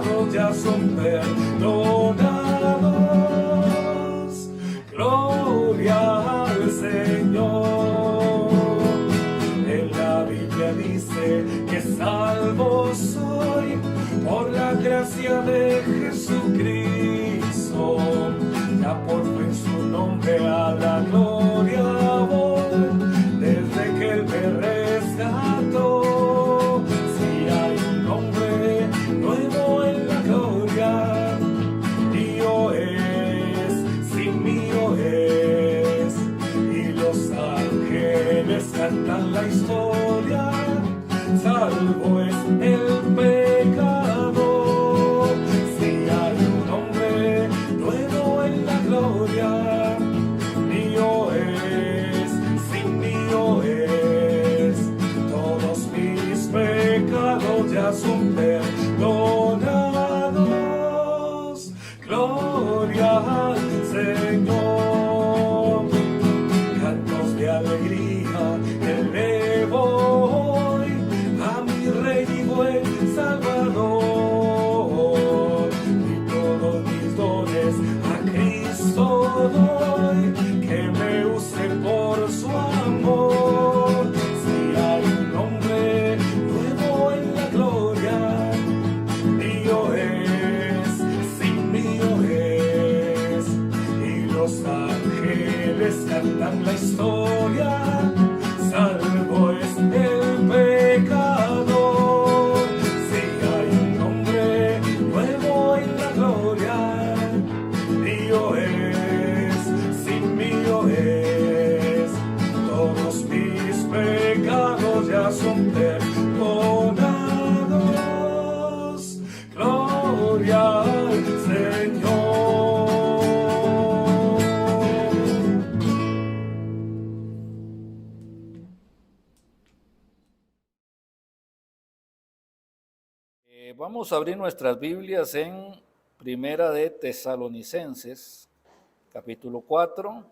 pecados ya son perdonados. Gloria al Señor. En la Biblia dice que salvo soy por la gracia de Jesucristo. Ya por fe en su nombre a la gloria voy, desde que Él me rescató. Si hay un nombre nuevo en la gloria, mío es, sí mío es. Y los ángeles cantan la historia, salvo es el pecado. Si hay un nombre nuevo en la gloria, mío es, sí mío es. Todos mis pecados ya son perdonados. Gloria al Señor. Cantos de alegría elevo hoy a mi Rey y buen Salvador, y todos mis dones a Cristo doy, que me use por su amor. Si hay un nombre nuevo en la gloria, mío es, sí mío es. Y los ángeles cantan la historia, salvo es el pecador. Si hay un nombre nuevo en la gloria, mío es, sí mío es. Todos mis pecados ya son perdonados. Gloria al Señor. Vamos a abrir nuestras Biblias en Primera de Tesalonicenses, capítulo 4.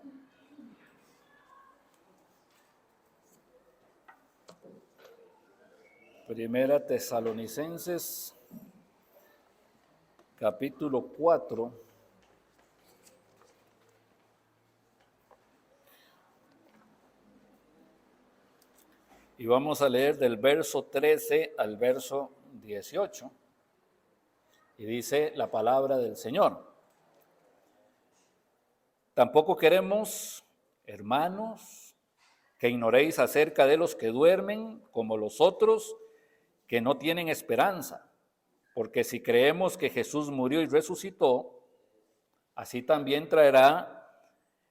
Primera Tesalonicenses, capítulo 4. Y vamos a leer del verso 13 al verso 18. Y dice la palabra del Señor: tampoco queremos, hermanos, que ignoréis acerca de los que duermen como los otros, que no tienen esperanza. Porque si creemos que Jesús murió y resucitó, así también traerá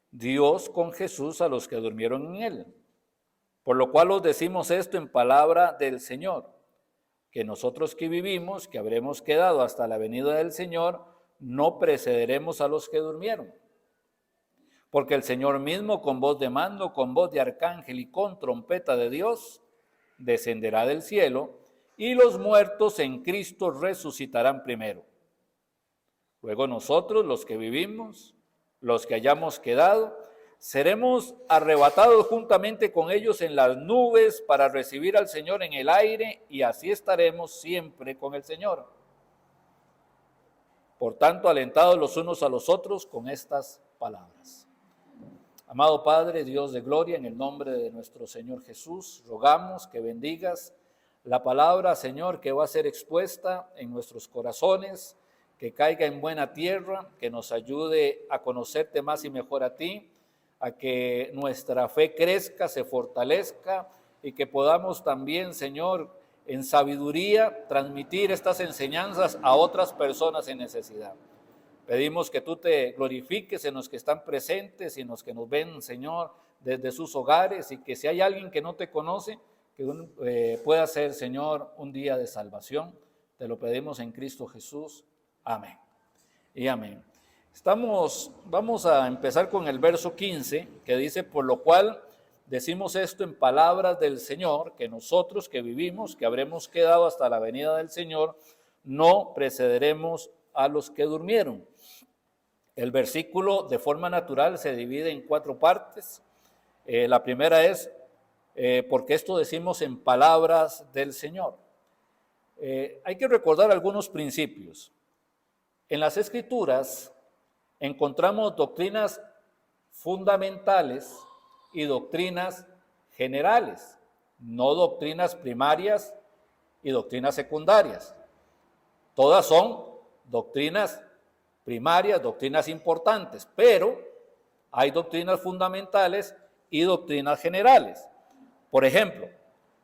Dios con Jesús a los que durmieron en él. Por lo cual os decimos esto en palabra del Señor, que nosotros que vivimos, que habremos quedado hasta la venida del Señor, no precederemos a los que durmieron. Porque el Señor mismo, con voz de mando, con voz de arcángel y con trompeta de Dios, descenderá del cielo, y los muertos en Cristo resucitarán primero. Luego nosotros, los que vivimos, los que hayamos quedado, seremos arrebatados juntamente con ellos en las nubes para recibir al Señor en el aire, y así estaremos siempre con el Señor. Por tanto, alentados los unos a los otros con estas palabras. Amado Padre, Dios de gloria, en el nombre de nuestro Señor Jesús, rogamos que bendigas la palabra, Señor, que va a ser expuesta en nuestros corazones, que caiga en buena tierra, que nos ayude a conocerte más y mejor a ti, a que nuestra fe crezca, se fortalezca, y que podamos también, Señor, en sabiduría transmitir estas enseñanzas a otras personas en necesidad. Pedimos que tú te glorifiques en los que están presentes y en los que nos ven, Señor, desde sus hogares, y que si hay alguien que no te conoce, que pueda ser, Señor, un día de salvación. Te lo pedimos en Cristo Jesús. Amén y amén. Vamos a empezar con el verso 15, que dice: por lo cual decimos esto en palabras del Señor, que nosotros que vivimos, que habremos quedado hasta la venida del Señor, no precederemos a los que durmieron. El versículo de forma natural se divide en 4 partes. La primera es, porque esto decimos en palabras del Señor. hay que recordar algunos principios. En las Escrituras encontramos doctrinas fundamentales y doctrinas generales, no doctrinas primarias y doctrinas secundarias. Todas son doctrinas primarias, doctrinas importantes, pero hay doctrinas fundamentales y doctrinas generales. Por ejemplo,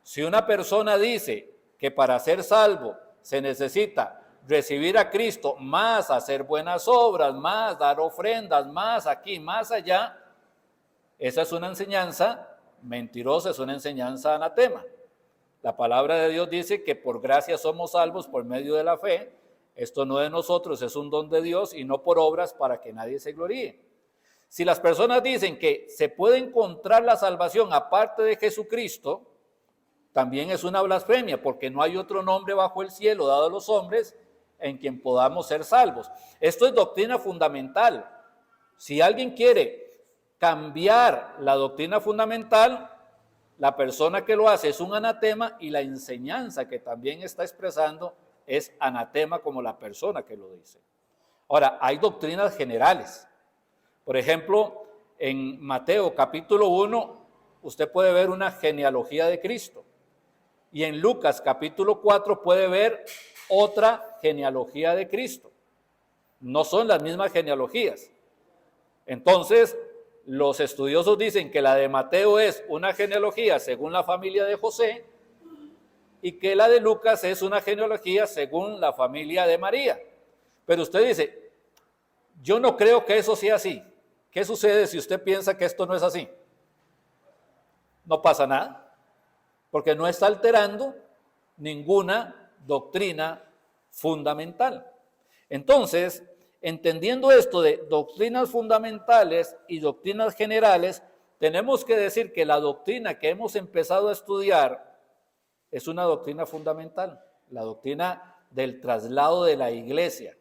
si una persona dice que para ser salvo se necesita recibir a Cristo, más hacer buenas obras, más dar ofrendas, más aquí, más allá, esa es una enseñanza mentirosa, es una enseñanza anatema. La palabra de Dios dice que por gracia somos salvos por medio de la fe. Esto no es de nosotros, es un don de Dios y no por obras para que nadie se gloríe. Si las personas dicen que se puede encontrar la salvación aparte de Jesucristo, también es una blasfemia, porque no hay otro nombre bajo el cielo dado a los hombres en quien podamos ser salvos. Esto es doctrina fundamental. Si alguien quiere cambiar la doctrina fundamental, la persona que lo hace es un anatema y la enseñanza que también está expresando es anatema como la persona que lo dice. Ahora, hay doctrinas generales. Por ejemplo, en Mateo capítulo 1, usted puede ver una genealogía de Cristo. Y en Lucas capítulo 4 puede ver otra genealogía de Cristo. No son las mismas genealogías. Entonces, los estudiosos dicen que la de Mateo es una genealogía según la familia de José y que la de Lucas es una genealogía según la familia de María. Pero usted dice, yo no creo que eso sea así. ¿Qué sucede si usted piensa que esto no es así? No pasa nada, porque no está alterando ninguna doctrina fundamental. Entonces, entendiendo esto de doctrinas fundamentales y doctrinas generales, tenemos que decir que la doctrina que hemos empezado a estudiar es una doctrina fundamental, la doctrina del traslado de la iglesia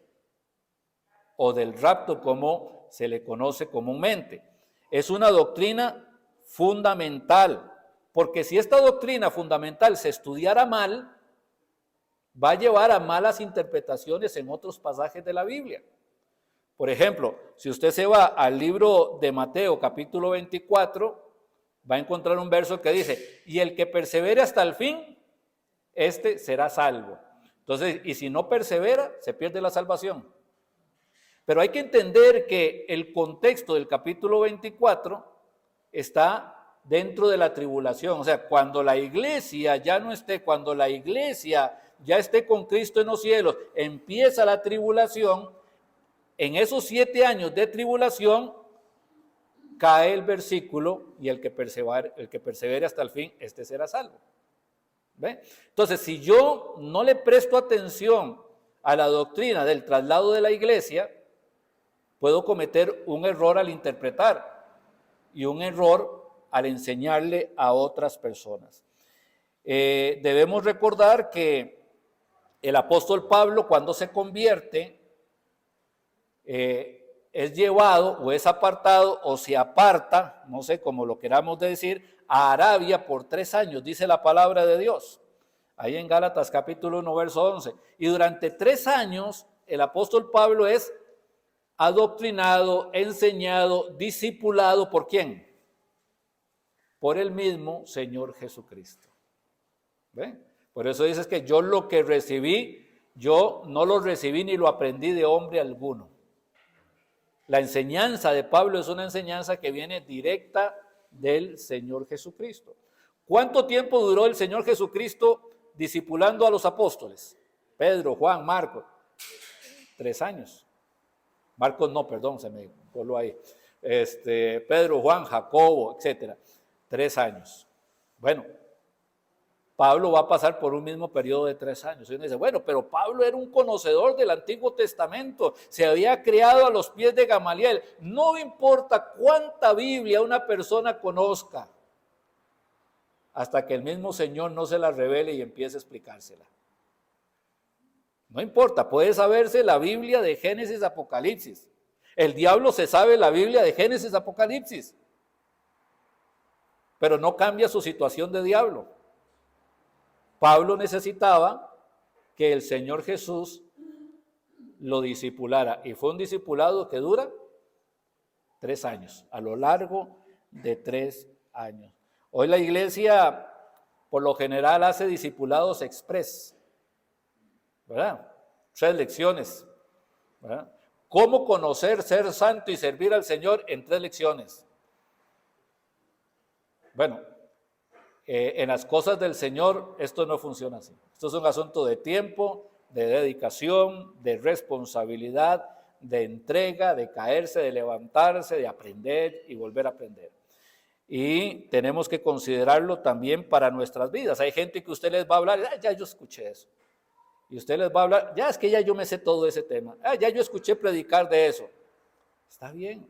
o del rapto como se le conoce comúnmente. Es una doctrina fundamental, porque si esta doctrina fundamental se estudiara mal, va a llevar a malas interpretaciones en otros pasajes de la Biblia. Por ejemplo, si usted se va al libro de Mateo, capítulo 24, va a encontrar un verso que dice, y el que persevere hasta el fin, este será salvo. Entonces, y si no persevera, se pierde la salvación. Pero hay que entender que el contexto del capítulo 24 está dentro de la tribulación. O sea, cuando la iglesia ya no esté, cuando la iglesia ya esté con Cristo en los cielos, empieza la tribulación. En esos 7 años de tribulación cae el versículo y el que persevere hasta el fin, este será salvo. ¿Ve? Entonces, si yo no le presto atención a la doctrina del traslado de la iglesia, puedo cometer un error al interpretar y un error al enseñarle a otras personas. Debemos recordar que el apóstol Pablo, cuando se convierte, es llevado o es apartado o se aparta, no sé cómo lo queramos decir, a Arabia por 3 años, dice la palabra de Dios, ahí en Gálatas capítulo 1, verso 11. Y durante 3 años el apóstol Pablo es adoctrinado, enseñado, discipulado, ¿por quién? Por el mismo Señor Jesucristo. ¿Ven? Por eso dices que yo lo que recibí, yo no lo recibí ni lo aprendí de hombre alguno. La enseñanza de Pablo es una enseñanza que viene directa del Señor Jesucristo. ¿Cuánto tiempo duró el Señor Jesucristo discipulando a los apóstoles? Pedro, Juan, Marcos. 3 años. Marcos no, perdón, se me coló ahí. Pedro, Juan, Jacobo, etcétera. 3 años. Bueno, Pablo va a pasar por un mismo periodo de 3 años. Y uno dice, bueno, pero Pablo era un conocedor del Antiguo Testamento, se había criado a los pies de Gamaliel. No importa cuánta Biblia una persona conozca, hasta que el mismo Señor no se la revele y empiece a explicársela. No importa, puede saberse la Biblia de Génesis a Apocalipsis. El diablo se sabe la Biblia de Génesis a Apocalipsis, pero no cambia su situación de diablo. Pablo necesitaba que el Señor Jesús lo discipulara. Y fue un discipulado que dura 3 años, a lo largo de 3 años. Hoy la iglesia, por lo general, hace discipulados express, ¿verdad? 3 lecciones, ¿verdad? ¿Cómo conocer, ser santo y servir al Señor en 3 lecciones? Bueno, en las cosas del Señor esto no funciona así. Esto es un asunto de tiempo, de dedicación, de responsabilidad, de entrega, de caerse, de levantarse, de aprender y volver a aprender. Y tenemos que considerarlo también para nuestras vidas. Hay gente que usted les va a hablar, ya yo escuché eso. Y usted les va a hablar, ya es que ya yo me sé todo ese tema. Ya yo escuché predicar de eso. Está bien.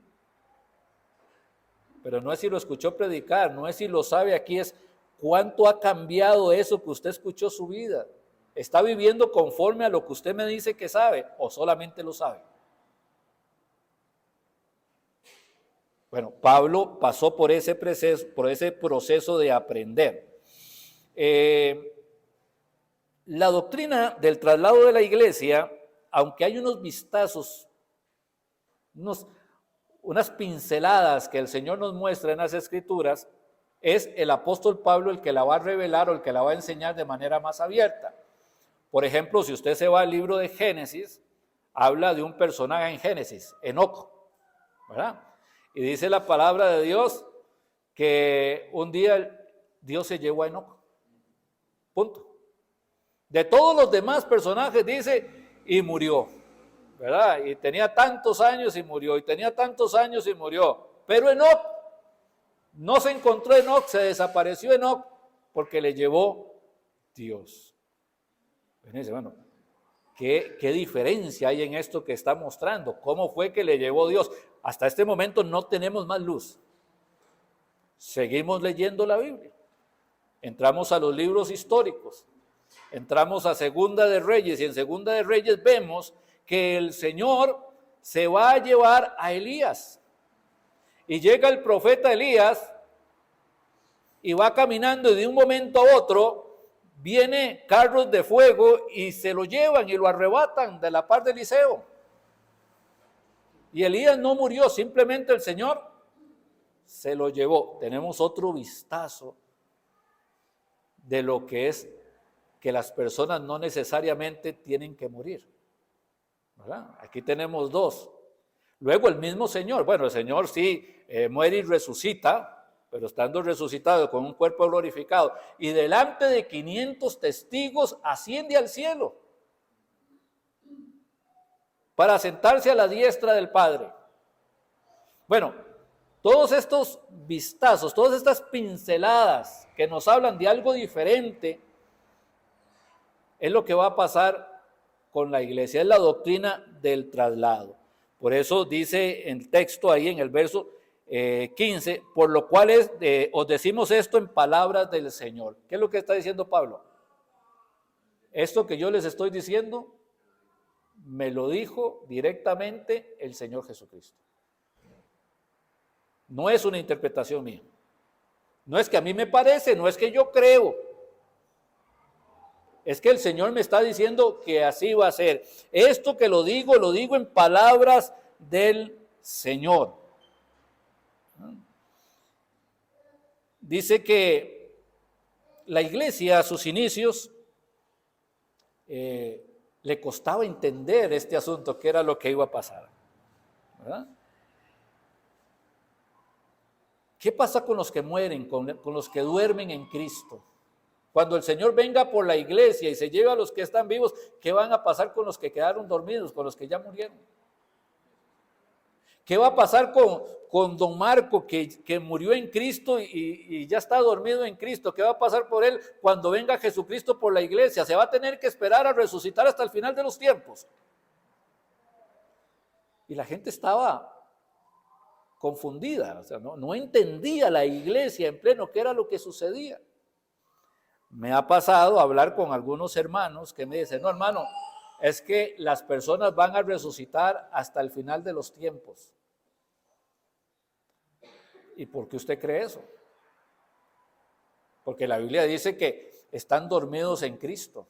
Pero no es si lo escuchó predicar, no es si lo sabe, aquí es cuánto ha cambiado eso que usted escuchó su vida. ¿Está viviendo conforme a lo que usted me dice que sabe o solamente lo sabe? Bueno, Pablo pasó por ese proceso de aprender. La doctrina del traslado de la iglesia, aunque hay unos vistazos, unas pinceladas que el Señor nos muestra en las Escrituras, es el apóstol Pablo el que la va a revelar o el que la va a enseñar de manera más abierta. Por ejemplo, si usted se va al libro de Génesis, habla de un personaje en Génesis, Enoc, ¿verdad? Y dice la palabra de Dios que un día Dios se llevó a Enoc. Punto. De todos los demás personajes dice, y murió, ¿verdad? Y tenía tantos años y murió, y tenía tantos años y murió. Pero Enoc, no se encontró Enoc, se desapareció Enoc, porque le llevó Dios. Bueno, ¿qué diferencia hay en esto que está mostrando? ¿Cómo fue que le llevó Dios? Hasta este momento no tenemos más luz. Seguimos leyendo la Biblia. Entramos a los libros históricos. Entramos a Segunda de Reyes y en Segunda de Reyes vemos que el Señor se va a llevar a Elías. Y llega el profeta Elías y va caminando y de un momento a otro viene carros de fuego y se lo llevan y lo arrebatan de la par de Eliseo. Y Elías no murió, simplemente el Señor se lo llevó. Tenemos otro vistazo de lo que es que las personas no necesariamente tienen que morir, ¿verdad? Aquí tenemos 2. Luego el mismo Señor, bueno, el Señor sí muere y resucita, pero estando resucitado con un cuerpo glorificado y delante de 500 testigos asciende al cielo para sentarse a la diestra del Padre. Bueno, todos estos vistazos, todas estas pinceladas que nos hablan de algo diferente, es lo que va a pasar con la iglesia, es la doctrina del traslado. Por eso dice el texto ahí en el verso 15, por lo cual os decimos esto en palabras del Señor. ¿Qué es lo que está diciendo Pablo? Esto que yo les estoy diciendo, me lo dijo directamente el Señor Jesucristo. No es una interpretación mía. No es que a mí me parece, no es que yo creo. Es que el Señor me está diciendo que así va a ser. Esto que lo digo en palabras del Señor. Dice que la iglesia a sus inicios le costaba entender este asunto, que era lo que iba a pasar, ¿verdad? ¿Qué pasa con los que mueren, con los que duermen en Cristo? Cuando el Señor venga por la iglesia y se lleve a los que están vivos, ¿qué van a pasar con los que quedaron dormidos, con los que ya murieron? ¿Qué va a pasar con don Marco que murió en Cristo y ya está dormido en Cristo? ¿Qué va a pasar por él cuando venga Jesucristo por la iglesia? ¿Se va a tener que esperar a resucitar hasta el final de los tiempos? Y la gente estaba confundida, o sea, no entendía la iglesia en pleno qué era lo que sucedía. Me ha pasado hablar con algunos hermanos que me dicen, no hermano, es que las personas van a resucitar hasta el final de los tiempos. ¿Y por qué usted cree eso? Porque la Biblia dice que están dormidos en Cristo.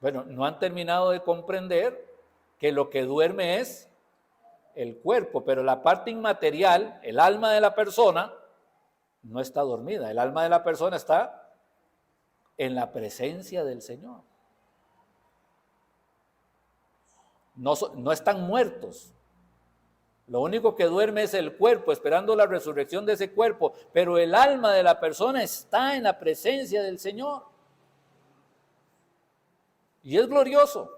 Bueno, no han terminado de comprender que lo que duerme es el cuerpo, pero la parte inmaterial, el alma de la persona, no está dormida. El alma de la persona está en la presencia del Señor. No están muertos. Lo único que duerme es el cuerpo, esperando la resurrección de ese cuerpo, pero el alma de la persona está en la presencia del Señor. Y es glorioso.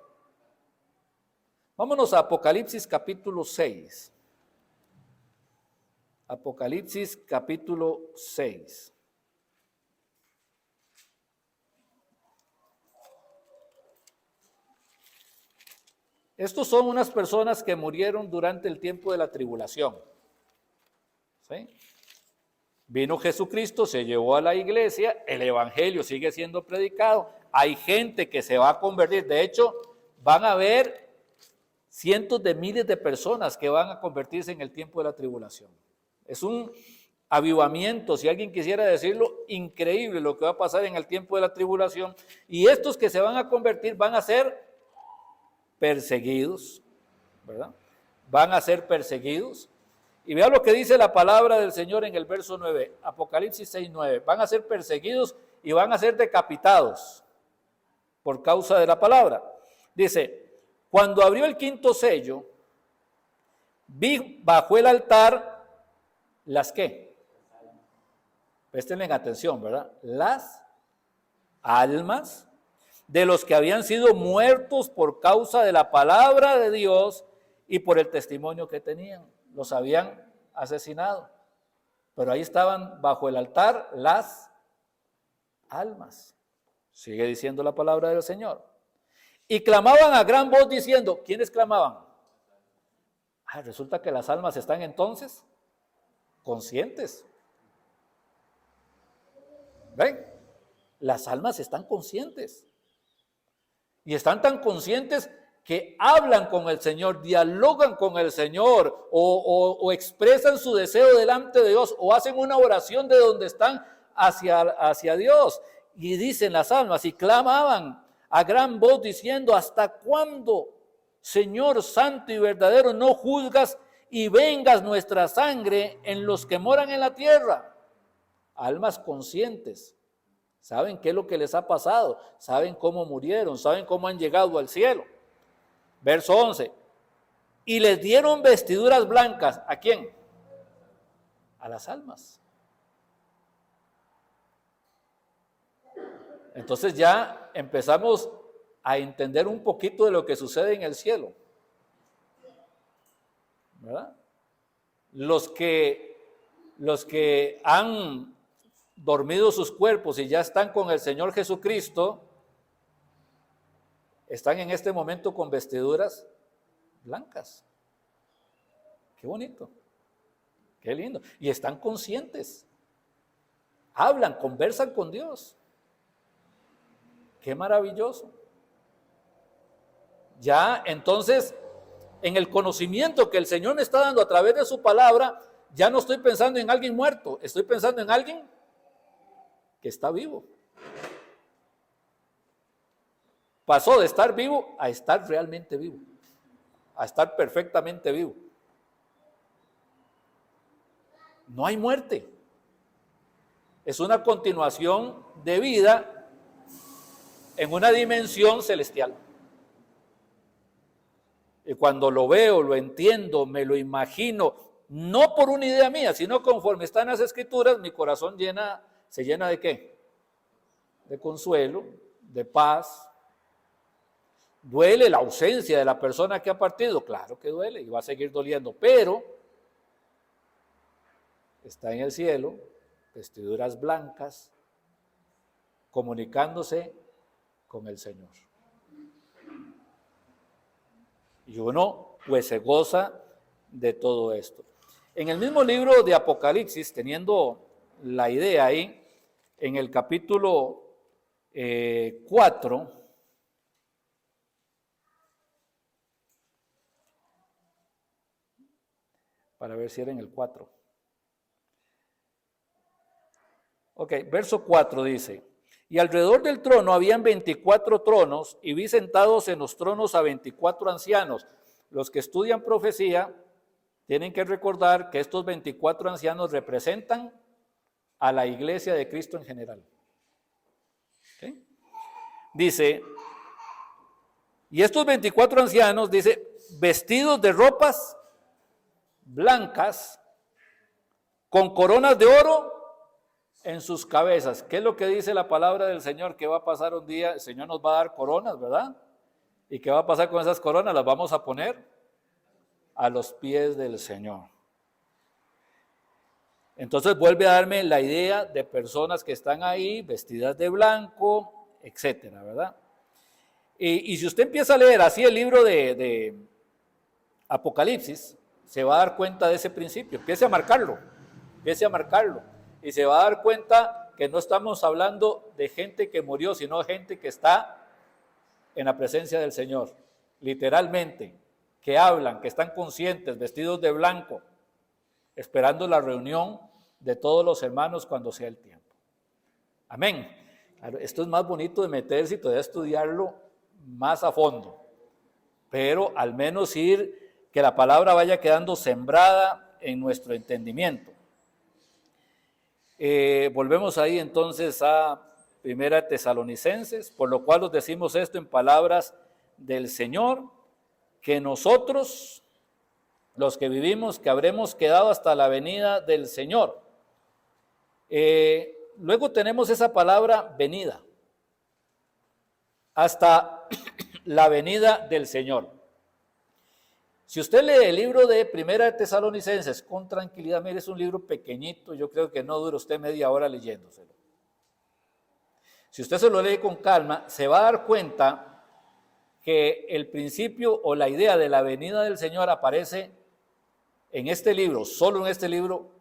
Vámonos a Apocalipsis capítulo 6. Apocalipsis capítulo 6. Estos son unas personas que murieron durante el tiempo de la tribulación. ¿Sí? Vino Jesucristo, se llevó a la iglesia, el evangelio sigue siendo predicado, hay gente que se va a convertir, de hecho van a haber cientos de miles de personas que van a convertirse en el tiempo de la tribulación. Es un avivamiento, si alguien quisiera decirlo, increíble lo que va a pasar en el tiempo de la tribulación, y estos que se van a convertir van a ser perseguidos, ¿verdad? Van a ser perseguidos. Y vea lo que dice la palabra del Señor en el verso 9, Apocalipsis 6:9. Van a ser perseguidos y van a ser decapitados por causa de la palabra. Dice, cuando abrió el quinto sello, vi bajo el altar las ¿qué? Presten atención, ¿verdad? Las almas de los que habían sido muertos por causa de la palabra de Dios y por el testimonio que tenían. Los habían asesinado, pero ahí estaban bajo el altar las almas. Sigue diciendo la palabra del Señor. Y clamaban a gran voz diciendo, ¿quiénes clamaban? Resulta que las almas están entonces conscientes. ¿Ven? Las almas están conscientes. Y están tan conscientes que hablan con el Señor, dialogan con el Señor o expresan su deseo delante de Dios o hacen una oración de donde están hacia Dios. Y dicen las almas y clamaban a gran voz diciendo, ¿hasta cuándo, Señor santo y verdadero, no juzgas y vengas nuestra sangre en los que moran en la tierra? Almas conscientes. Saben qué es lo que les ha pasado, saben cómo murieron, saben cómo han llegado al cielo. Verso 11. Y les dieron vestiduras blancas. ¿A quién? A las almas. Entonces ya empezamos a entender un poquito de lo que sucede en el cielo, ¿verdad? Los que han dormido sus cuerpos y ya están con el Señor Jesucristo, están en este momento con vestiduras blancas. Qué bonito, qué lindo. Y están conscientes, hablan, conversan con Dios. Qué maravilloso. Ya entonces, en el conocimiento que el Señor me está dando a través de su palabra, ya no estoy pensando en alguien muerto, estoy pensando en alguien que está vivo. Pasó de estar vivo a estar realmente vivo, a estar perfectamente vivo. No hay muerte. Es una continuación de vida en una dimensión celestial. Y cuando lo veo, lo entiendo, me lo imagino, no por una idea mía, sino conforme están las Escrituras, mi corazón se llena ¿de qué? De consuelo, de paz. ¿Duele la ausencia de la persona que ha partido? Claro que duele y va a seguir doliendo, pero está en el cielo, vestiduras blancas, comunicándose con el Señor. Y uno pues se goza de todo esto. En el mismo libro de Apocalipsis, teniendo la idea ahí, en el capítulo 4, para ver si era en el 4. Ok, verso 4 dice, Y alrededor del trono habían 24 tronos, y vi sentados en los tronos a 24 ancianos. Los que estudian profecía tienen que recordar que estos 24 ancianos representan a la iglesia de Cristo en general. ¿Okay? Dice, y estos 24 ancianos, dice, vestidos de ropas blancas, con coronas de oro en sus cabezas. ¿Qué es lo que dice la palabra del Señor? Que va a pasar un día, el Señor nos va a dar coronas, ¿verdad? ¿Y qué va a pasar con esas coronas? Las vamos a poner a los pies del Señor. Entonces vuelve a darme la idea de personas que están ahí vestidas de blanco, etcétera, ¿verdad? Y si usted empieza a leer así el libro de Apocalipsis, se va a dar cuenta de ese principio. Empiece a marcarlo. Y se va a dar cuenta que no estamos hablando de gente que murió, sino de gente que está en la presencia del Señor. Literalmente, que hablan, que están conscientes, vestidos de blanco, esperando la reunión de todos los hermanos cuando sea el tiempo. Amén. Claro, esto es más bonito de meterse y todavía estudiarlo más a fondo, pero al menos que la palabra vaya quedando sembrada en nuestro entendimiento. Volvemos ahí entonces a 1 Tesalonicenses, por lo cual os decimos esto en palabras del Señor, que nosotros, los que vivimos, que habremos quedado hasta la venida del Señor. Luego tenemos esa palabra venida, hasta la venida del Señor. Si usted lee el libro de 1 Tesalonicenses con tranquilidad, mire, es un libro pequeñito, yo creo que no dura usted media hora leyéndoselo. Si usted se lo lee con calma, se va a dar cuenta que el principio o la idea de la venida del Señor aparece en este libro, solo en este libro,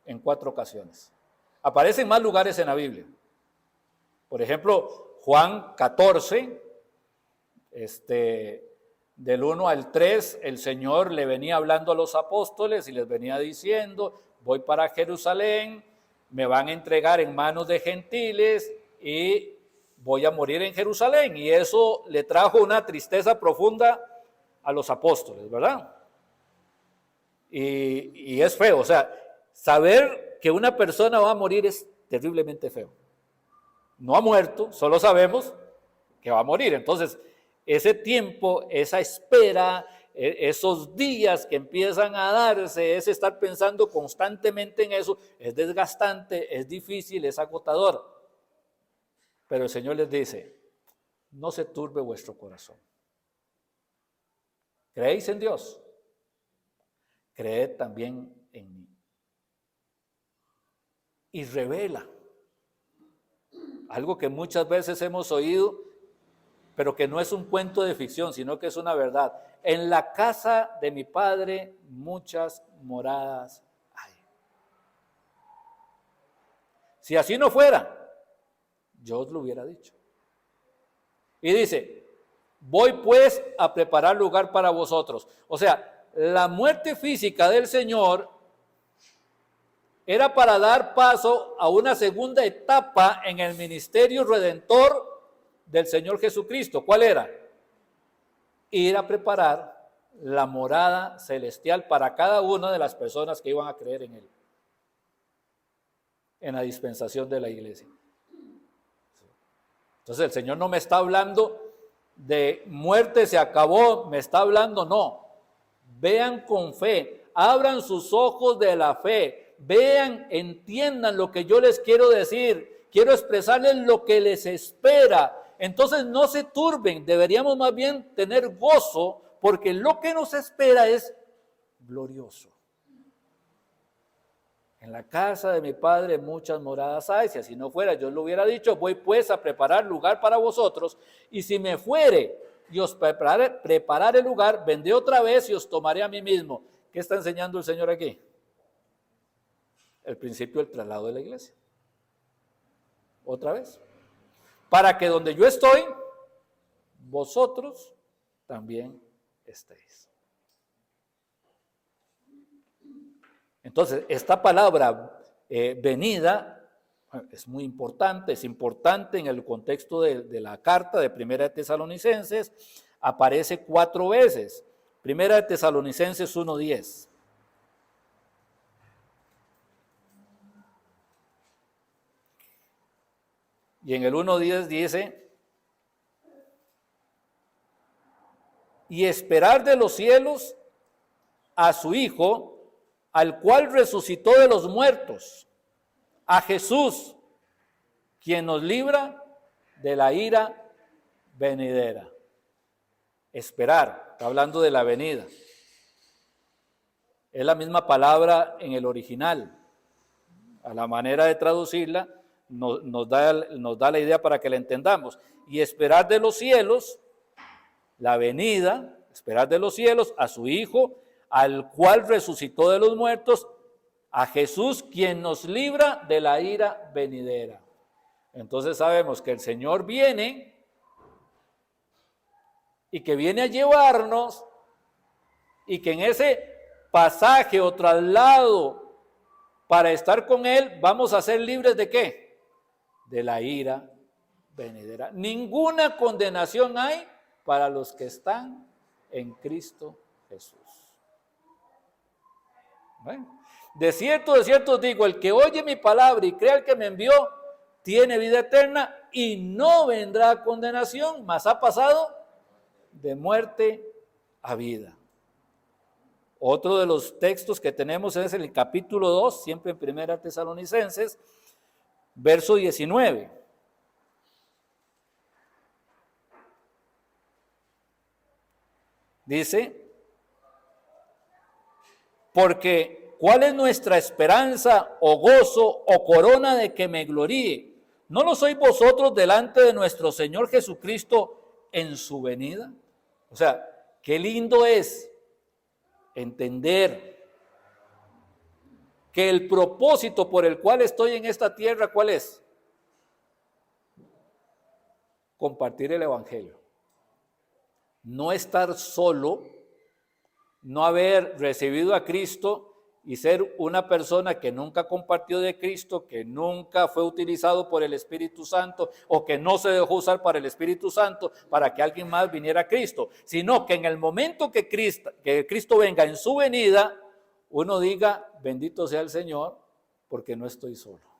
en 4 ocasiones. Aparece en más lugares en la Biblia. Por ejemplo, Juan 14, del 1 al 3, el Señor le venía hablando a los apóstoles y les venía diciendo, voy para Jerusalén, me van a entregar en manos de gentiles y voy a morir en Jerusalén. Y eso le trajo una tristeza profunda a los apóstoles, ¿verdad? Y es feo, o sea, saber que una persona va a morir es terriblemente feo. No ha muerto, solo sabemos que va a morir. Entonces, ese tiempo, esa espera, esos días que empiezan a darse, ese estar pensando constantemente en eso, es desgastante, es difícil, es agotador. Pero el Señor les dice, no se turbe vuestro corazón. ¿Creéis en Dios? Creed también en mí. Y revela algo que muchas veces hemos oído, pero que no es un cuento de ficción, sino que es una verdad. En la casa de mi Padre muchas moradas hay. Si así no fuera, yo os lo hubiera dicho. Y dice, voy pues a preparar lugar para vosotros. O sea, la muerte física del Señor era para dar paso a una segunda etapa en el ministerio redentor del Señor Jesucristo. ¿Cuál era? Ir a preparar la morada celestial para cada una de las personas que iban a creer en Él, en la dispensación de la iglesia. Entonces el Señor no me está hablando de muerte, se acabó, me está hablando, no. Vean con fe, abran sus ojos de la fe, vean, entiendan lo que yo les quiero decir, quiero expresarles lo que les espera. Entonces no se turben, deberíamos más bien tener gozo, porque lo que nos espera es glorioso. En la casa de mi Padre muchas moradas hay, si así no fuera, yo lo hubiera dicho, voy pues a preparar lugar para vosotros, y si me fuere y os prepararé el lugar, vendré otra vez y os tomaré a mí mismo. ¿Qué está enseñando el Señor aquí? El principio del traslado de la iglesia. Otra vez. Para que donde yo estoy, vosotros también estéis. Entonces, esta palabra venida Es muy importante, es importante en el contexto de la carta de Primera de Tesalonicenses, aparece 4 veces. Primera de Tesalonicenses 1:10. Y en el 1:10 dice, y esperar de los cielos a su Hijo, al cual resucitó de los muertos, a Jesús, quien nos libra de la ira venidera. Esperar, está hablando de la venida. Es la misma palabra en el original. A la manera de traducirla nos da la idea para que la entendamos. Y esperar de los cielos, la venida, esperar de los cielos a su Hijo, al cual resucitó de los muertos, a Jesús, quien nos libra de la ira venidera. Entonces sabemos que el Señor viene y que viene a llevarnos y que en ese pasaje o traslado para estar con Él vamos a ser libres ¿de qué? De la ira venidera. Ninguna condenación hay para los que están en Cristo Jesús. Bueno, de cierto os digo, el que oye mi palabra y crea al que me envió, tiene vida eterna y no vendrá a condenación, mas ha pasado de muerte a vida. Otro de los textos que tenemos es el capítulo 2, siempre en Primera Tesalonicenses, verso 19. Dice, porque ¿cuál es nuestra esperanza o gozo o corona de que me gloríe? ¿No lo sois vosotros delante de nuestro Señor Jesucristo en su venida? O sea, qué lindo es entender que el propósito por el cual estoy en esta tierra, ¿cuál es? Compartir el Evangelio. No estar solo, no haber recibido a Cristo y ser una persona que nunca compartió de Cristo, que nunca fue utilizado por el Espíritu Santo o que no se dejó usar para el Espíritu Santo para que alguien más viniera a Cristo, sino que en el momento que Cristo venga en su venida, uno diga, bendito sea el Señor, porque no estoy solo.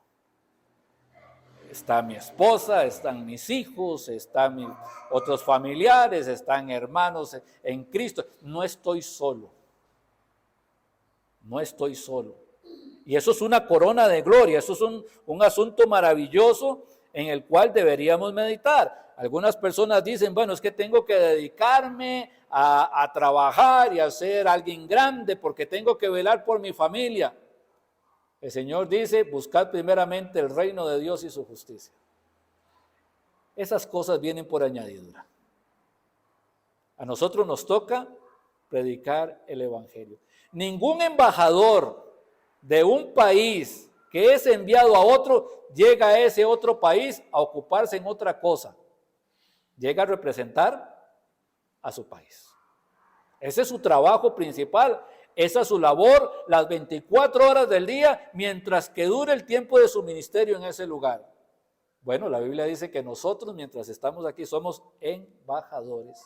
Está mi esposa, están mis hijos, están mis otros familiares, están hermanos en Cristo. No estoy solo. No estoy solo. Y eso es una corona de gloria, eso es un asunto maravilloso en el cual deberíamos meditar. Algunas personas dicen, bueno, es que tengo que dedicarme a trabajar y a ser alguien grande porque tengo que velar por mi familia. El Señor dice, buscad primeramente el reino de Dios y su justicia. Esas cosas vienen por añadidura. A nosotros nos toca predicar el Evangelio. Ningún embajador de un país que es enviado a otro, llega a ese otro país a ocuparse en otra cosa. Llega a representar a su país. Ese es su trabajo principal. Esa es su labor las 24 horas del día mientras que dure el tiempo de su ministerio en ese lugar. Bueno, la Biblia dice que nosotros mientras estamos aquí somos embajadores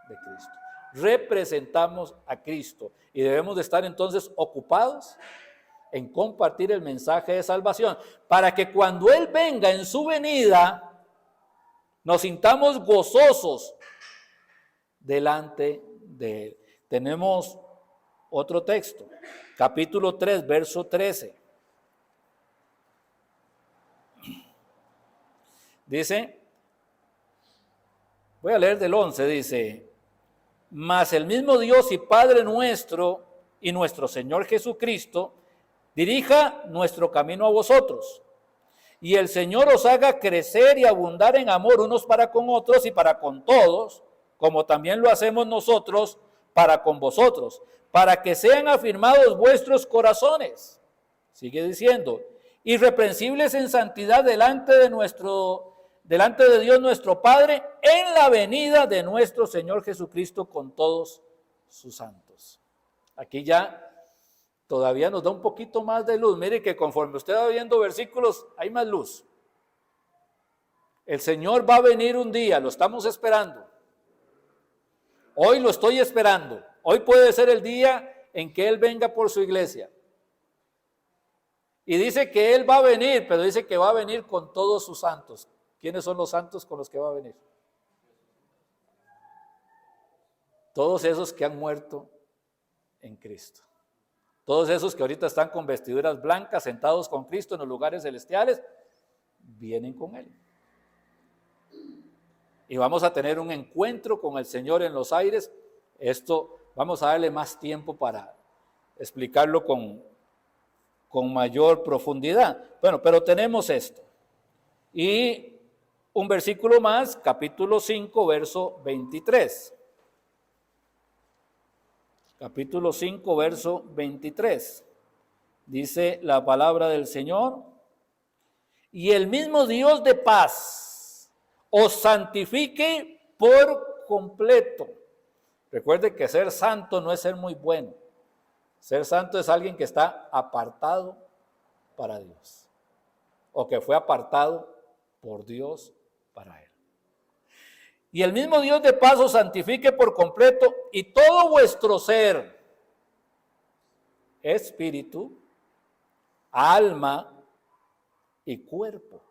de Cristo. Representamos a Cristo y debemos de estar entonces ocupados en compartir el mensaje de salvación para que cuando Él venga en su venida nos sintamos gozosos delante de Él. Tenemos otro texto, capítulo 3, verso 13. Dice, voy a leer del 11, dice, mas el mismo Dios y Padre nuestro y nuestro Señor Jesucristo dirija nuestro camino a vosotros. Y el Señor os haga crecer y abundar en amor unos para con otros y para con todos, como también lo hacemos nosotros para con vosotros, para que sean afirmados vuestros corazones. Sigue diciendo, irreprensibles en santidad delante de Dios nuestro Padre, en la venida de nuestro Señor Jesucristo con todos sus santos. Aquí ya todavía nos da un poquito más de luz. Mire que conforme usted va viendo versículos, hay más luz. El Señor va a venir un día, lo estamos esperando. Hoy lo estoy esperando. Hoy puede ser el día en que Él venga por su iglesia. Y dice que Él va a venir, pero dice que va a venir con todos sus santos. ¿Quiénes son los santos con los que va a venir? Todos esos que han muerto en Cristo. Todos esos que ahorita están con vestiduras blancas, sentados con Cristo en los lugares celestiales, vienen con Él. Y vamos a tener un encuentro con el Señor en los aires. Esto vamos a darle más tiempo para explicarlo con mayor profundidad. Bueno, pero tenemos esto. Y un versículo más, capítulo 5, verso 23. Capítulo 5, verso 23. Dice la palabra del Señor: y el mismo Dios de paz os santifique por completo. Recuerde que ser santo no es ser muy bueno. Ser santo es alguien que está apartado para Dios, o que fue apartado por Dios para Él. Y el mismo Dios de paz os santifique por completo, y todo vuestro ser, espíritu, alma y cuerpo,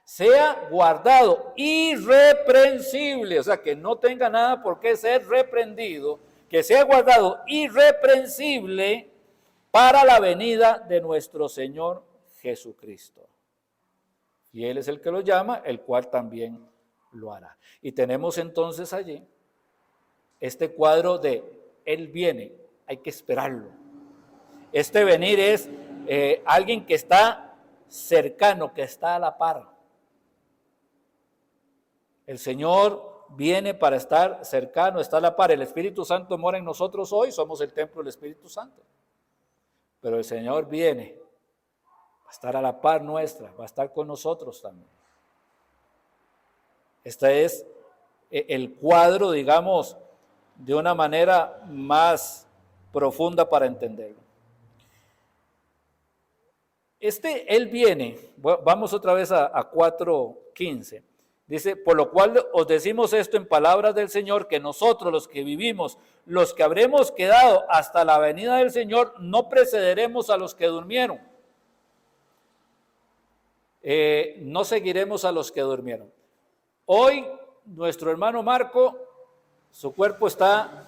sea guardado irreprensible, o sea, que no tenga nada por qué ser reprendido, que sea guardado irreprensible para la venida de nuestro Señor Jesucristo. Y Él es el que lo llama, el cual también lo hará. Y tenemos entonces allí este cuadro de Él viene, hay que esperarlo. Este venir es alguien que está cercano, que está a la par. El Señor viene para estar cercano, está a la par. El Espíritu Santo mora en nosotros hoy, somos el templo del Espíritu Santo. Pero el Señor viene, va a estar a la par nuestra, va a estar con nosotros también. Este es el cuadro, digamos, de una manera más profunda para entenderlo. Él viene, vamos otra vez a 4:15. Dice: por lo cual os decimos esto en palabras del Señor, que nosotros los que vivimos, los que habremos quedado hasta la venida del Señor, no precederemos a los que durmieron. No seguiremos a los que durmieron. Hoy nuestro hermano Marco, su cuerpo está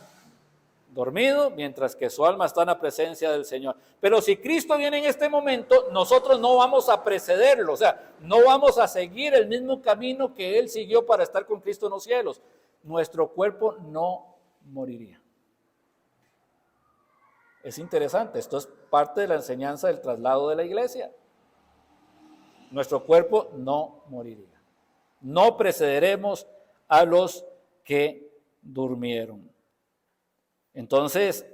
dormido, mientras que su alma está en la presencia del Señor. Pero si Cristo viene en este momento, nosotros no vamos a precederlo, o sea, no vamos a seguir el mismo camino que Él siguió para estar con Cristo en los cielos. Nuestro cuerpo no moriría. Es interesante, esto es parte de la enseñanza del traslado de la iglesia. Nuestro cuerpo no moriría. No precederemos a los que durmieron. Entonces,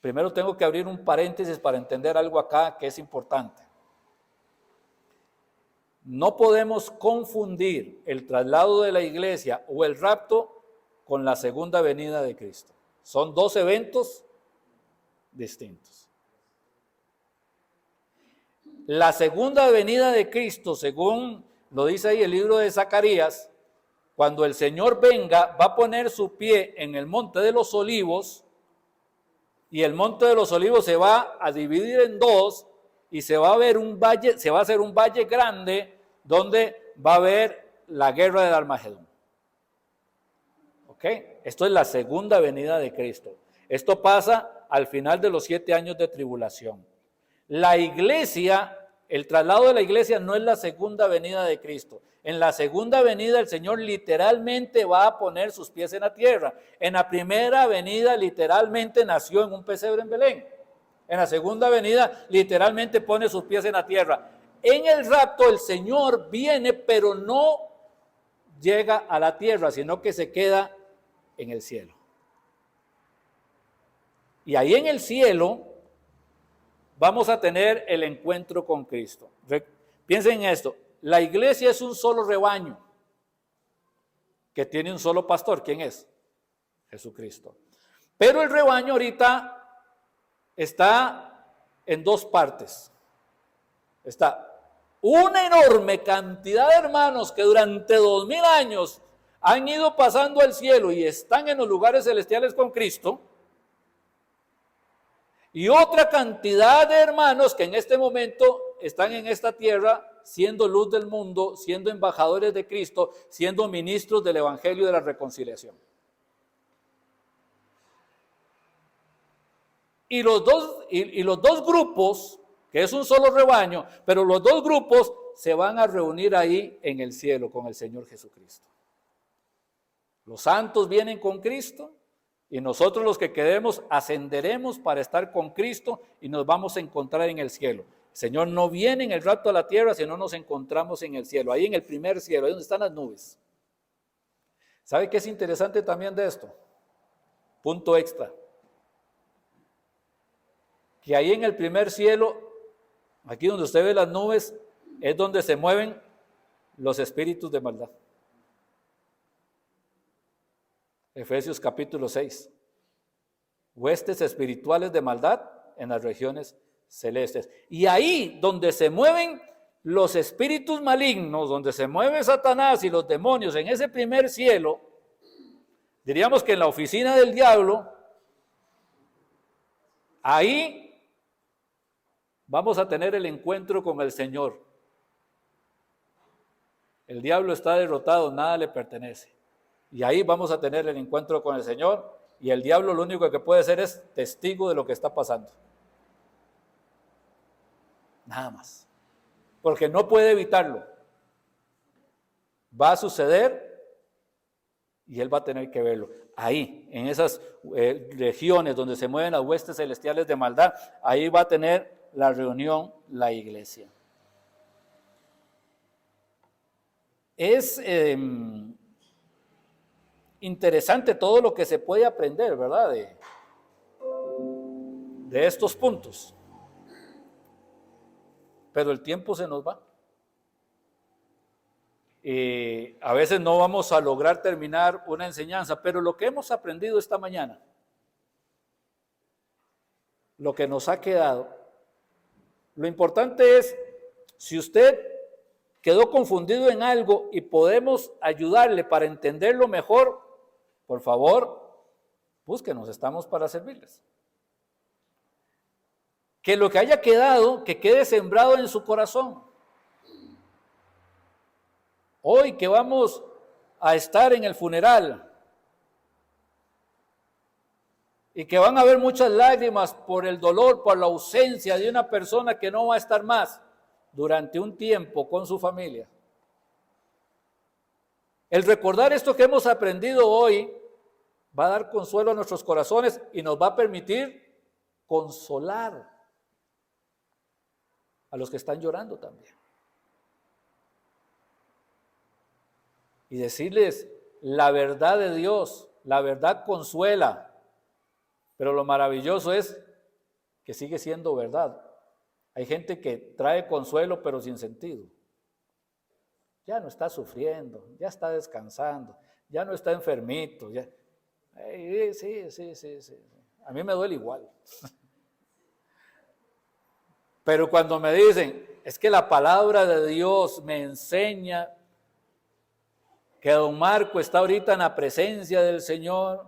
primero tengo que abrir un paréntesis para entender algo acá que es importante. No podemos confundir el traslado de la iglesia o el rapto con la segunda venida de Cristo. Son dos eventos distintos. La segunda venida de Cristo, según lo dice ahí el libro de Zacarías, cuando el Señor venga, va a poner su pie en el monte de los olivos, y el monte de los olivos se va a dividir en dos, y se va a ver un valle, se va a hacer un valle grande, donde va a haber la guerra del Armagedón. ¿Ok? Esto es la segunda venida de Cristo. Esto pasa al final de los 7 años de tribulación. La iglesia, el traslado de la iglesia no es la segunda venida de Cristo. En la segunda venida el Señor literalmente va a poner sus pies en la tierra. En la primera venida literalmente nació en un pesebre en Belén. En la segunda venida literalmente pone sus pies en la tierra. En el rapto el Señor viene, pero no llega a la tierra, sino que se queda en el cielo. Y ahí en el cielo vamos a tener el encuentro con Cristo. Piensen en esto. La iglesia es un solo rebaño que tiene un solo pastor. ¿Quién es? Jesucristo. Pero el rebaño ahorita está en dos partes. Está una enorme cantidad de hermanos que durante 2000 años han ido pasando al cielo y están en los lugares celestiales con Cristo, y otra cantidad de hermanos que en este momento están en esta tierra siendo luz del mundo, siendo embajadores de Cristo, siendo ministros del Evangelio de la reconciliación. Y los dos grupos, que es un solo rebaño, pero los dos grupos se van a reunir ahí en el cielo con el Señor Jesucristo. Los santos vienen con Cristo y nosotros los que quedemos ascenderemos para estar con Cristo y nos vamos a encontrar en el cielo. El Señor no viene en el rapto a la tierra, sino nos encontramos en el cielo, ahí en el primer cielo, ahí donde están las nubes. ¿Sabe qué es interesante también de esto? Punto extra. Que ahí en el primer cielo, aquí donde usted ve las nubes, es donde se mueven los espíritus de maldad. Efesios capítulo 6. Huestes espirituales de maldad en las regiones celestes. Y ahí donde se mueven los espíritus malignos, donde se mueve Satanás y los demonios en ese primer cielo, diríamos que en la oficina del diablo, ahí vamos a tener el encuentro con el Señor. El diablo está derrotado, nada le pertenece. Y ahí vamos a tener el encuentro con el Señor, y el diablo lo único que puede ser es testigo de lo que está pasando. Nada más. Porque no puede evitarlo. Va a suceder y él va a tener que verlo. Ahí, en esas regiones donde se mueven las huestes celestiales de maldad, ahí va a tener la reunión la iglesia. Es interesante todo lo que se puede aprender, ¿verdad? De estos puntos. Pero el tiempo se nos va. A veces no vamos a lograr terminar una enseñanza, pero lo que hemos aprendido esta mañana, lo que nos ha quedado, lo importante es, si usted quedó confundido en algo y podemos ayudarle para entenderlo mejor, por favor, búsquenos, estamos para servirles. Que lo que haya quedado, que quede sembrado en su corazón. Hoy que vamos a estar en el funeral y que van a haber muchas lágrimas por el dolor, por la ausencia de una persona que no va a estar más durante un tiempo con su familia. El recordar esto que hemos aprendido hoy va a dar consuelo a nuestros corazones y nos va a permitir consolar a los que están llorando también. Y decirles la verdad de Dios. La verdad consuela, pero lo maravilloso es que sigue siendo verdad. Hay gente que trae consuelo pero sin sentido. Ya no está sufriendo, ya está descansando, ya no está enfermito. Ya. Sí. A mí me duele igual. Pero cuando me dicen, es que la palabra de Dios me enseña que don Marco está ahorita en la presencia del Señor,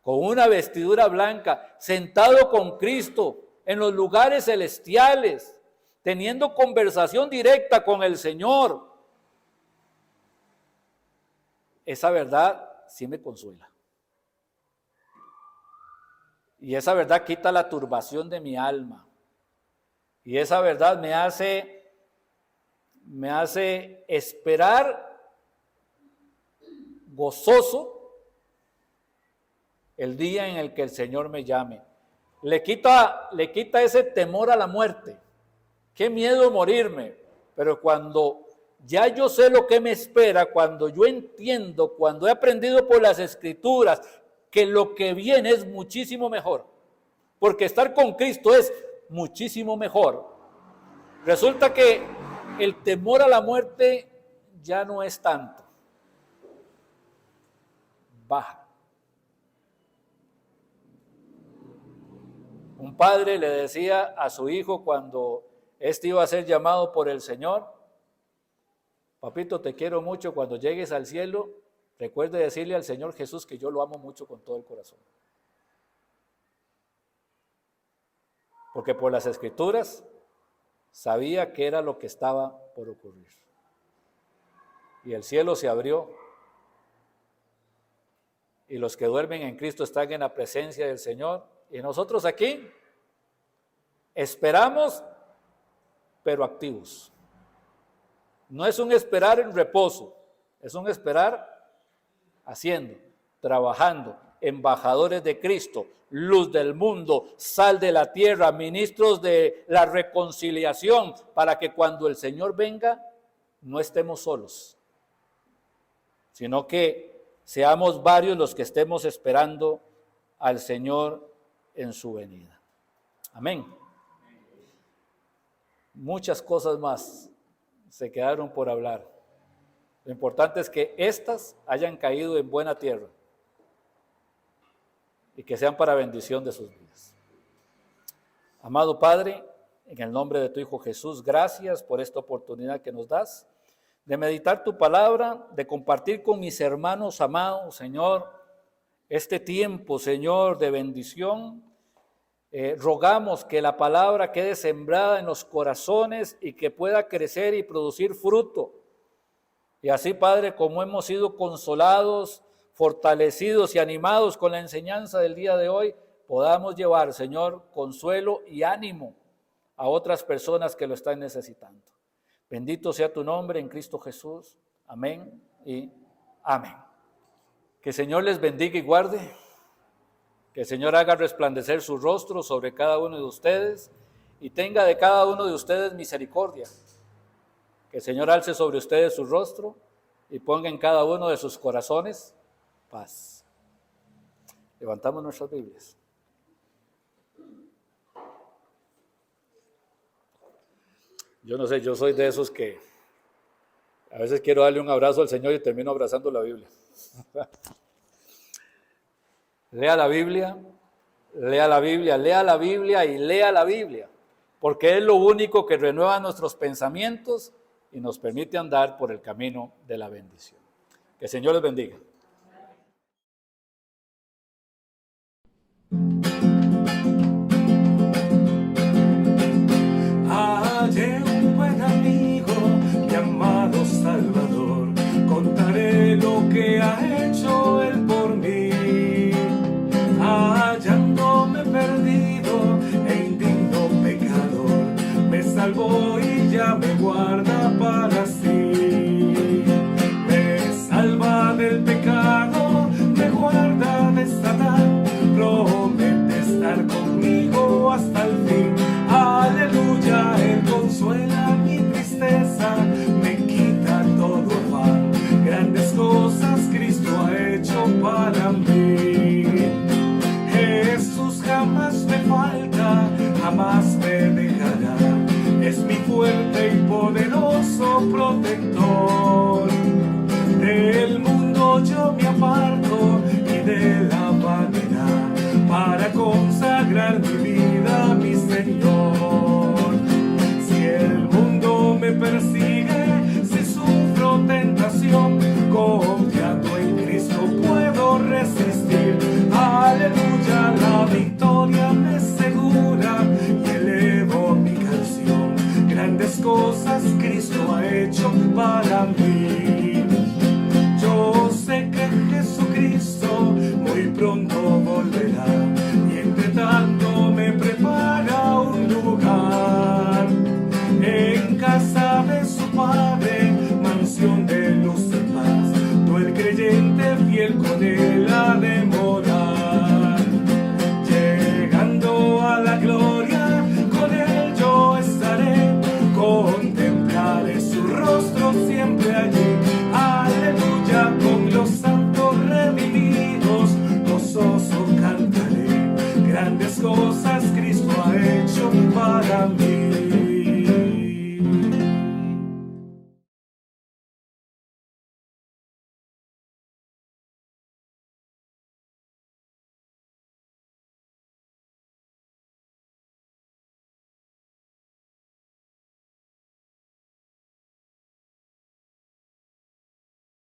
con una vestidura blanca, sentado con Cristo en los lugares celestiales, teniendo conversación directa con el Señor. Esa verdad sí me consuela. Y esa verdad quita la turbación de mi alma. Y esa verdad me hace esperar gozoso el día en el que el Señor me llame. Le quita ese temor a la muerte. Qué miedo morirme. Pero cuando ya yo sé lo que me espera, cuando yo entiendo, cuando he aprendido por las Escrituras que lo que viene es muchísimo mejor, porque estar con Cristo es muchísimo mejor. Resulta que el temor a la muerte ya no es tanto. Baja. Un padre le decía a su hijo cuando éste iba a ser llamado por el Señor: papito, te quiero mucho, cuando llegues al cielo, recuerde decirle al Señor Jesús que yo lo amo mucho con todo el corazón. Porque por las Escrituras sabía que era lo que estaba por ocurrir. Y el cielo se abrió, y los que duermen en Cristo están en la presencia del Señor, y nosotros aquí esperamos, pero activos. No es un esperar en reposo, es un esperar haciendo, trabajando, embajadores de Cristo, luz del mundo, sal de la tierra, ministros de la reconciliación, para que cuando el Señor venga no estemos solos, sino que seamos varios los que estemos esperando al Señor en su venida. Amén. Muchas cosas más se quedaron por hablar. Lo importante es que éstas hayan caído en buena tierra y que sean para bendición de sus vidas. Amado Padre, en el nombre de tu Hijo Jesús, gracias por esta oportunidad que nos das de meditar tu palabra, de compartir con mis hermanos amados, Señor, este tiempo, Señor, de bendición. Rogamos que la palabra quede sembrada en los corazones y que pueda crecer y producir fruto. Y así, Padre, como hemos sido consolados, fortalecidos y animados con la enseñanza del día de hoy, podamos llevar, Señor, consuelo y ánimo a otras personas que lo están necesitando. Bendito sea tu nombre en Cristo Jesús. Amén y amén. Que el Señor les bendiga y guarde. Que el Señor haga resplandecer su rostro sobre cada uno de ustedes y tenga de cada uno de ustedes misericordia. Que el Señor alce sobre ustedes su rostro y ponga en cada uno de sus corazones paz. Levantamos nuestras Biblias. Yo no sé, yo soy de esos que a veces quiero darle un abrazo al Señor y termino abrazando la Biblia. Lea la Biblia, lea la Biblia, lea la Biblia y lea la Biblia, porque es lo único que renueva nuestros pensamientos y nos permite andar por el camino de la bendición. Que el Señor les bendiga. Hallé un buen amigo llamado Salvador, contaré lo que ha hecho él por mí. Hallándome perdido e indigno pecador, me salvó y ya me guarda para sí. Me salva del pecado, me guarda de Satán, promete estar conmigo hasta el